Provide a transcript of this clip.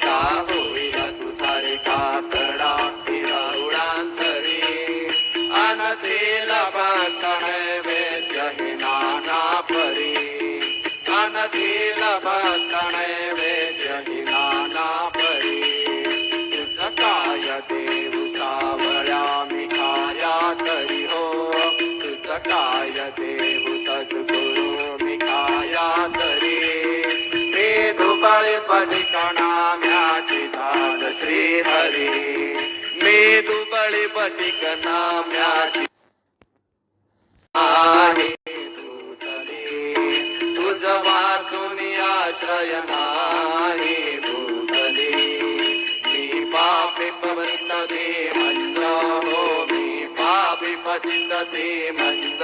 का होईल तुझा रे काकडा तिला उडांतरी अनतेला भक्त नैवेद्य हे नाना परी अनतेला भक्त नैवेद्य हे नाना परी तुझ काय देव सावळ्या मी खाया तरी हो तुझ काय देव सद्गुरु मी खाया तरी मी दुबळे पटिकणा म्याची धाड श्रीहरी मी दुबळे पटिकणा म्याची आहे भूतली तुझ वाचून आश्रय नाही भूतली मी पापी पतित ते मंद हो मी पापी पतित ते मंद